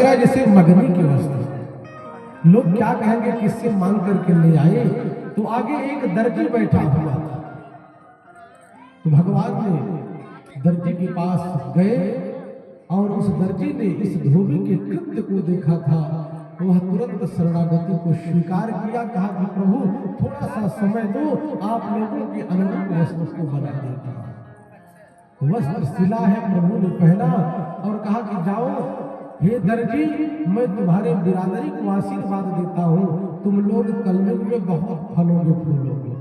लग रहा है जैसे मगनी के वस्त्र। लोग क्या कहेंगे किससे मांग करके ले आए। तो आगे एक दर्जी बैठा हुआ था। तो भगवान ने दर्जी के पास गए और उस दर्जी ने इस धोबी के कृत्य को देखा था। वह तुरंत शरणागति को स्वीकार किया, कहा कि प्रभु थोड़ा सा समय दो, आप लोगों के अनुरूप वस्त्र को बना देता हूं। वस्त्र सिला है, प्रभु ने पहना और कहा कि जाओ हे दर्जी, मैं तुम्हारे बिरादरी को आशीर्वाद देता हूं, तुम लोग कलयुग में बहुत फलोगे फूलोगे,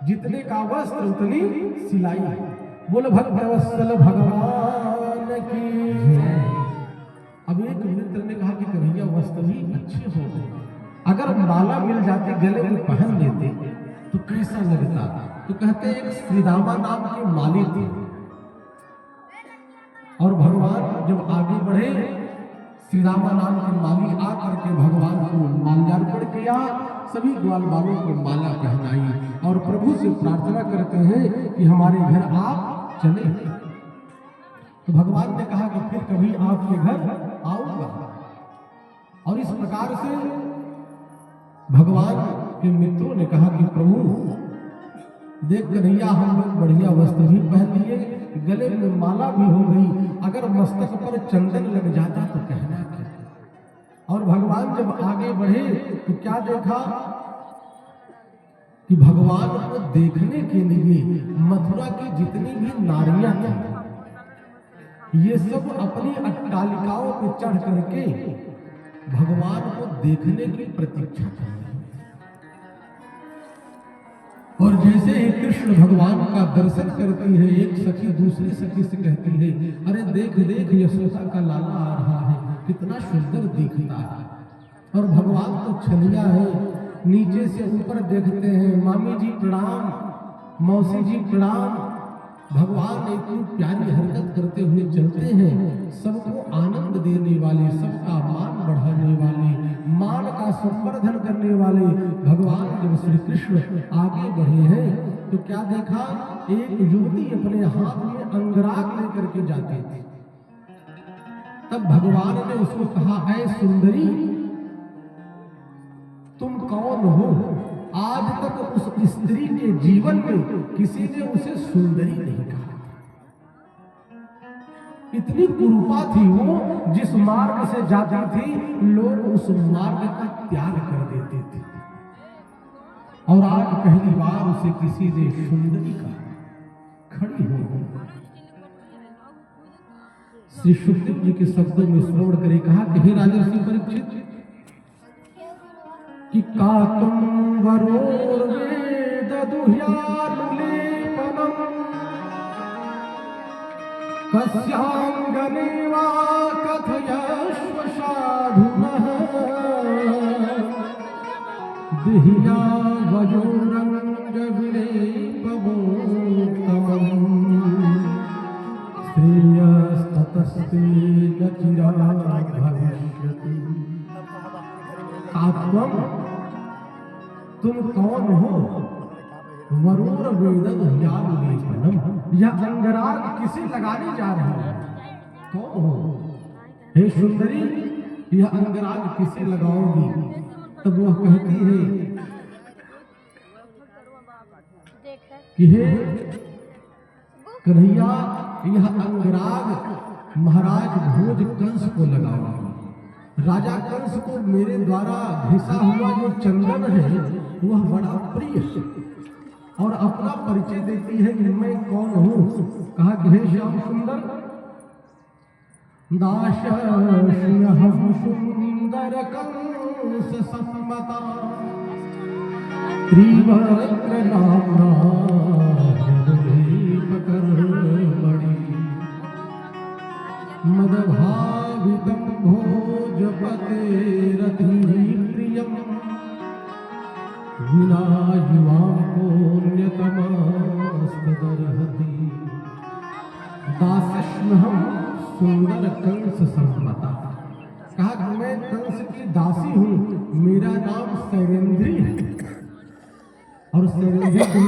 जितने का वस्त्र उतनी सिलाई। बोलो भक्तवत्सल भगवान की। अब एक मित्र ने कहा कि कन्हैया वस्त्र भी अच्छे हो गए, अगर माला मिल जाती गले में पहन लेते तो कैसा लगता। तो कहते एक श्रीदामा नाम के माली थे और भगवान जब आगे बढ़े, श्रीदामा नाम के माली आकर के भगवान को माल्यार्पण किया, सभी ग्वाल बालों को माला पहनाई और प्रभु से प्रार्थना करते हैं कि हमारे घर आप चले। तो भगवान ने कहा कि फिर कभी आपके घर आऊंगा। और इस प्रकार से भगवान के मित्रों ने कहा कि प्रभु देख कन्हैया हम लोग बढ़िया वस्त्र भी पहन लिए, गले में माला भी हो गई, अगर मस्तक पर चंदन लग जाता तो कहना क्या। और भगवान जब आगे बढ़े तो क्या देखा कि भगवान को देखने के लिए मथुरा की जितनी भी नारियां थी, ये सब अपनी अट्टालिकाओं पर चढ़ करके भगवान को देखने की प्रतीक्षा कर रही हैं। और जैसे ही कृष्ण भगवान का दर्शन करती है, एक सखी दूसरी सखी से कहती है, अरे देख देख यशोदा का लाला आ रहा है, कितना सुंदर दिखता है। और भगवान तो छलिया है, नीचे से ऊपर देखते हैं, मामी जी प्रणाम, मौसी जी प्रणाम। भगवान इतनी प्यारी हरकत करते हुए चलते हैं, सबको आनंद देने वाले, सबका मान बढ़ाने वाले, मान का संवर्धन करने वाले भगवान जब श्री कृष्ण आगे बढ़े हैं तो क्या देखा, एक युवती अपने हाथ में अंगराग लेकर के जाती थी। तब भगवान ने उसको कहा, ऐ सुंदरी तुम कौन हो। आज तक उस स्त्री के जीवन में किसी ने उसे सुंदरी नहीं कहा। इतनी कुरूपा थी वो, जिस मार्ग से जाती थी लोग उस मार्ग का त्याग कर देते थे। और आज पहली बार उसे किसी ने सुंदरी कहा, खड़ी हो गई। श्री सुखदेव जी के शब्दों में श्रवण करे, कहा कि हे राजर्षि परीक्षित, कि का तुम वरोर्वेद दुह्यानुलेपनम् कस्यांगने वा कथयस्व साधुनः दिह्या वयोरंग विलेपमोत्तमम् श्रेयस्ततस्ते न चिरात् भविष्यति। तुम कौन हो। वरोर वेदन यह अंगराग किसे लगाने जा रहे हैं, कौन हो। हे सुंदरी, यह अंगराग किसे लगाओगी। तब वह कहती है कि हे कन्हैया, यह अंगराग महाराज भोज कंस को लगाओगी। राजा कंस को मेरे द्वारा घिसा हुआ जो चंदन है वह बड़ा प्रिय है। और अपना परिचय देती है कि मैं कौन हूं। कहा कि हे श्याम सुंदर, दाशह्यहं सुंदर कंस सम्मता त्रिवक्त्र नाम्ना कर्मणि मदभावितं भोजपतेरति प्रियम् विना युवां पुण्यतमस्तदर्हति। दासस्म्यहं सुंदर कंस सम्मता। कहा कि मैं कंस की दासी हूँ, मेरा नाम शैलेंद्री है। और शैलेंद्री को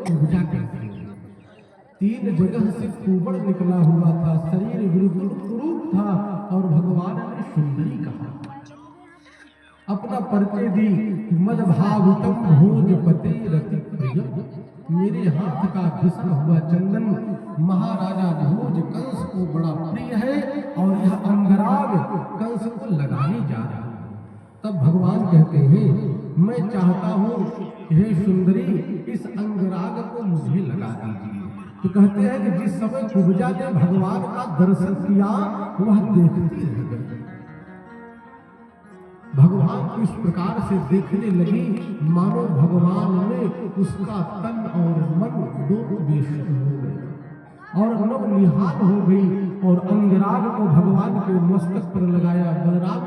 पूजा करते हैं। 3 जगह से कुबड़ निकला हुआ था, शरीर विरूप था और भगवान ने सुंदरी कहा। अपना परिचय दी, मद भावितम भोजपते रति प्रिय, मेरे हाथ का घिसा हुआ चंदन महाराजा भोज कंस को बड़ा प्रिय है और यह अंगराग कंस को लगाने जा रहा है। तब भगवान कहते हैं, मैं चाहता हूँ हे सुंदरी, इस अंगराग को मुझे लगा दीजिए। तो कहते हैं कि जिस समय कुब्जा ने भगवान का दर्शन किया वह देखती रह गई। भगवान इस प्रकार से देखने लगी मानो भगवान में उसका तन और मन दोनों बेसुध हो गए और नव निहाल हो गई और अंगराग को भगवान के मस्तक पर लगाया। बलराम